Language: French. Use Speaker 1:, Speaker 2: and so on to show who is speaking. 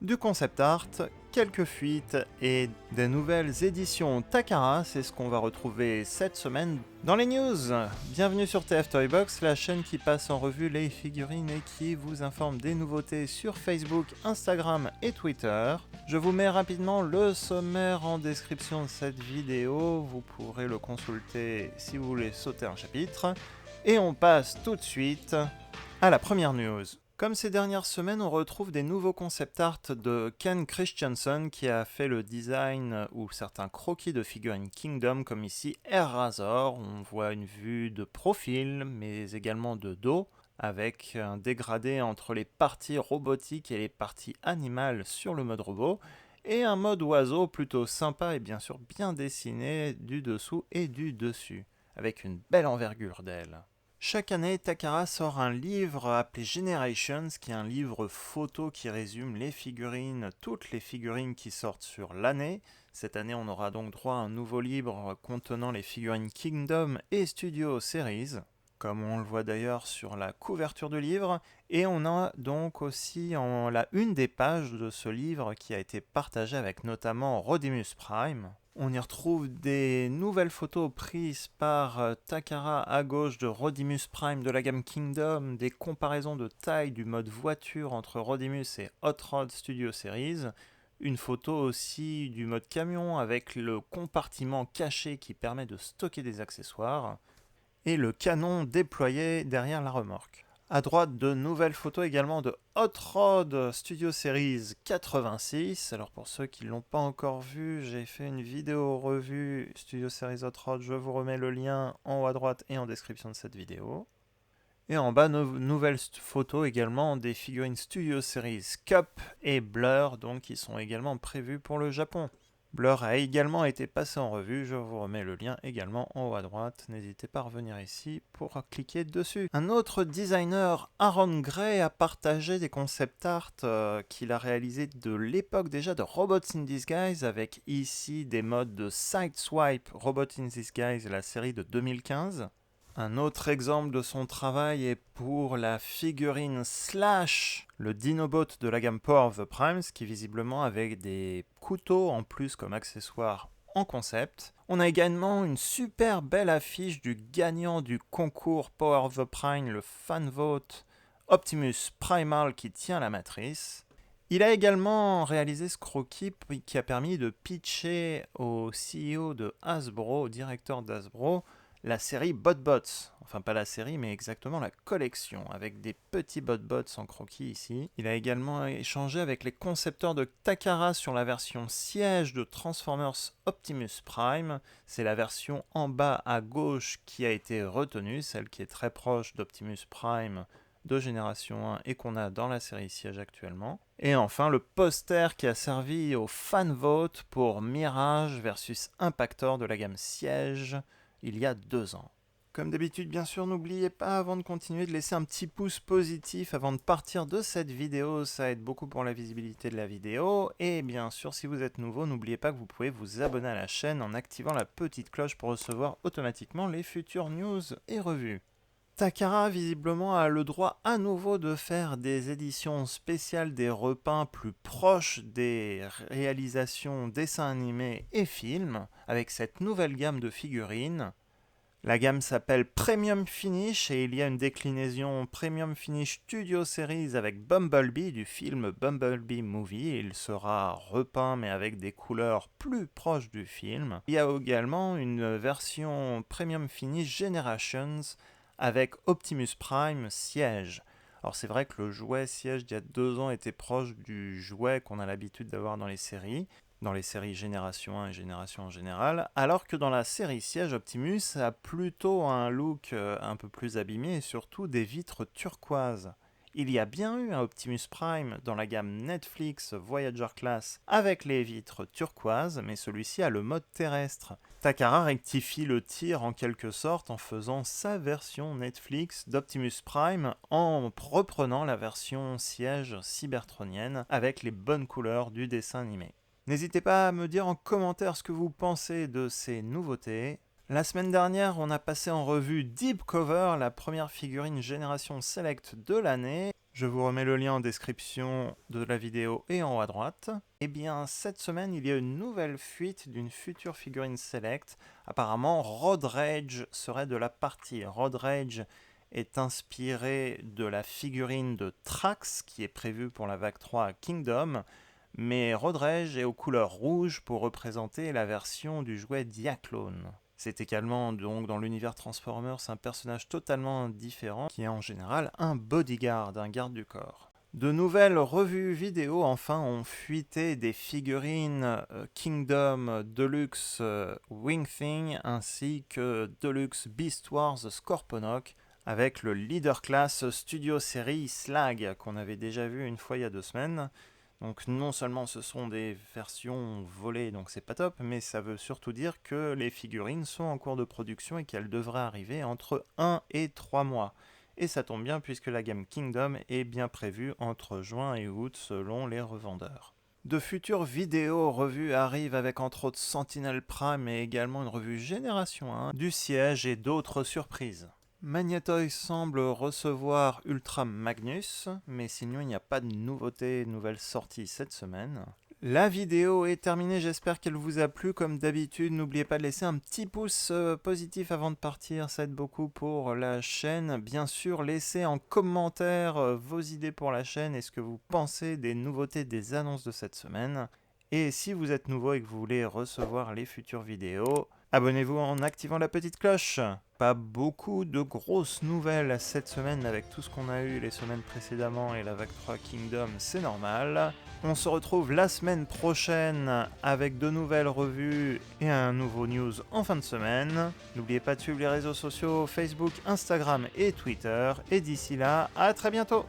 Speaker 1: Du concept art, quelques fuites et des nouvelles éditions Takara, c'est ce qu'on va retrouver cette semaine dans les news. Bienvenue sur TF Toybox, la chaîne qui passe en revue les figurines et qui vous informe des nouveautés sur Facebook, Instagram et Twitter. Je vous mets rapidement le sommaire en description de cette vidéo, vous pourrez le consulter si vous voulez sauter un chapitre. Et on passe tout de suite à la première news. Comme ces dernières semaines, on retrouve des nouveaux concept art de Ken Christiansen qui a fait le design ou certains croquis de figurines Kingdom comme ici Air Razor. On voit une vue de profil mais également de dos avec un dégradé entre les parties robotiques et les parties animales sur le mode robot et un mode oiseau plutôt sympa et bien sûr bien dessiné du dessous et du dessus avec une belle envergure d'aile. Chaque année, Takara sort un livre appelé Generations, qui est un livre photo qui résume les figurines, toutes les figurines qui sortent sur l'année. Cette année, on aura donc droit à un nouveau livre contenant les figurines Kingdom et Studio Series, comme on le voit d'ailleurs sur la couverture du livre. Et on a donc aussi en la une des pages de ce livre qui a été partagée avec notamment Rodimus Prime. On y retrouve des nouvelles photos prises par Takara à gauche de Rodimus Prime de la gamme Kingdom, des comparaisons de taille du mode voiture entre Rodimus et Hot Rod Studio Series, une photo aussi du mode camion avec le compartiment caché qui permet de stocker des accessoires, et le canon déployé derrière la remorque. À droite, de nouvelles photos également de Hot Rod Studio Series 86. Alors pour ceux qui ne l'ont pas encore vu, j'ai fait une vidéo revue Studio Series Hot Rod. Je vous remets le lien en haut à droite et en description de cette vidéo. Et en bas, nouvelles photos également des figurines Studio Series Cup et Blur, donc qui sont également prévues pour le Japon. Blur a également été passé en revue, je vous remets le lien également en haut à droite, n'hésitez pas à revenir ici pour cliquer dessus. Un autre designer, Aaron Gray, a partagé des concept art qu'il a réalisé de l'époque déjà de Robots in Disguise, avec ici des modes de Sideswipe Robots in Disguise, la série de 2015. Un autre exemple de son travail est pour la figurine Slash, le Dinobot de la gamme Power of the Primes, qui visiblement avait des couteaux en plus comme accessoire en concept. On a également une super belle affiche du gagnant du concours Power of the Prime, le fan vote Optimus Primal qui tient la matrice. Il a également réalisé ce croquis qui a permis de pitcher au CEO de Hasbro, au directeur d'Hasbro, la série BotBots. Enfin, pas la série, mais exactement la collection, avec des petits BotBots en croquis ici. Il a également échangé avec les concepteurs de Takara sur la version siège de Transformers Optimus Prime. C'est la version en bas à gauche qui a été retenue, celle qui est très proche d'Optimus Prime de Génération 1 et qu'on a dans la série siège actuellement. Et enfin, le poster qui a servi au fan vote pour Mirage versus Impactor de la gamme siège, il y a 2 ans. Comme d'habitude, bien sûr, n'oubliez pas avant de continuer de laisser un petit pouce positif avant de partir de cette vidéo, ça aide beaucoup pour la visibilité de la vidéo. Et bien sûr, si vous êtes nouveau, n'oubliez pas que vous pouvez vous abonner à la chaîne en activant la petite cloche pour recevoir automatiquement les futures news et revues. Takara visiblement a le droit à nouveau de faire des éditions spéciales des repeints plus proches des réalisations dessins animés et films avec cette nouvelle gamme de figurines. La gamme s'appelle Premium Finish et il y a une déclinaison Premium Finish Studio Series avec Bumblebee du film Bumblebee Movie. Il sera repeint mais avec des couleurs plus proches du film. Il y a également une version Premium Finish Generations avec Optimus Prime Siège. Alors c'est vrai que le jouet Siège d'il y a 2 ans était proche du jouet qu'on a l'habitude d'avoir dans les séries Génération 1 et Génération en général, alors que dans la série Siège, Optimus a plutôt un look un peu plus abîmé et surtout des vitres turquoises. Il y a bien eu un Optimus Prime dans la gamme Netflix Voyager Class avec les vitres turquoises, mais celui-ci a le mode terrestre. Takara rectifie le tir en quelque sorte en faisant sa version Netflix d'Optimus Prime en reprenant la version siège cybertronienne avec les bonnes couleurs du dessin animé. N'hésitez pas à me dire en commentaire ce que vous pensez de ces nouveautés. La semaine dernière, on a passé en revue Deep Cover, la première figurine Génération Select de l'année. Je vous remets le lien en description de la vidéo et en haut à droite. Eh bien, cette semaine, il y a une nouvelle fuite d'une future figurine Select. Apparemment, Road Rage serait de la partie. Road Rage est inspiré de la figurine de Trax qui est prévue pour la vague 3 à Kingdom, mais Road Rage est aux couleurs rouges pour représenter la version du jouet Diaclone. C'est également donc dans l'univers Transformers un personnage totalement différent qui est en général un bodyguard, un garde du corps. De nouvelles revues vidéo enfin ont fuité des figurines Kingdom Deluxe Wing Thing ainsi que Deluxe Beast Wars Scorponok avec le Leader Class Studio Série Slag qu'on avait déjà vu une fois il y a 2 semaines. Donc non seulement ce sont des versions volées, donc c'est pas top, mais ça veut surtout dire que les figurines sont en cours de production et qu'elles devraient arriver entre 1 et 3 mois. Et ça tombe bien puisque la gamme Kingdom est bien prévue entre juin et août selon les revendeurs. De futures vidéos revues arrivent avec entre autres Sentinel Prime et également une revue Génération 1, du siège et d'autres surprises. Magnetoy semble recevoir Ultra Magnus, mais sinon il n'y a pas de nouveautés, nouvelles sorties cette semaine. La vidéo est terminée, j'espère qu'elle vous a plu. Comme d'habitude, n'oubliez pas de laisser un petit pouce positif avant de partir, ça aide beaucoup pour la chaîne. Bien sûr, laissez en commentaire vos idées pour la chaîne et ce que vous pensez des nouveautés, des annonces de cette semaine. Et si vous êtes nouveau et que vous voulez recevoir les futures vidéos, abonnez-vous en activant la petite cloche. Pas beaucoup de grosses nouvelles cette semaine avec tout ce qu'on a eu les semaines précédemment et la vague 3 Kingdom, c'est normal. On se retrouve la semaine prochaine avec de nouvelles revues et un nouveau news en fin de semaine. N'oubliez pas de suivre les réseaux sociaux Facebook, Instagram et Twitter. Et d'ici là, à très bientôt.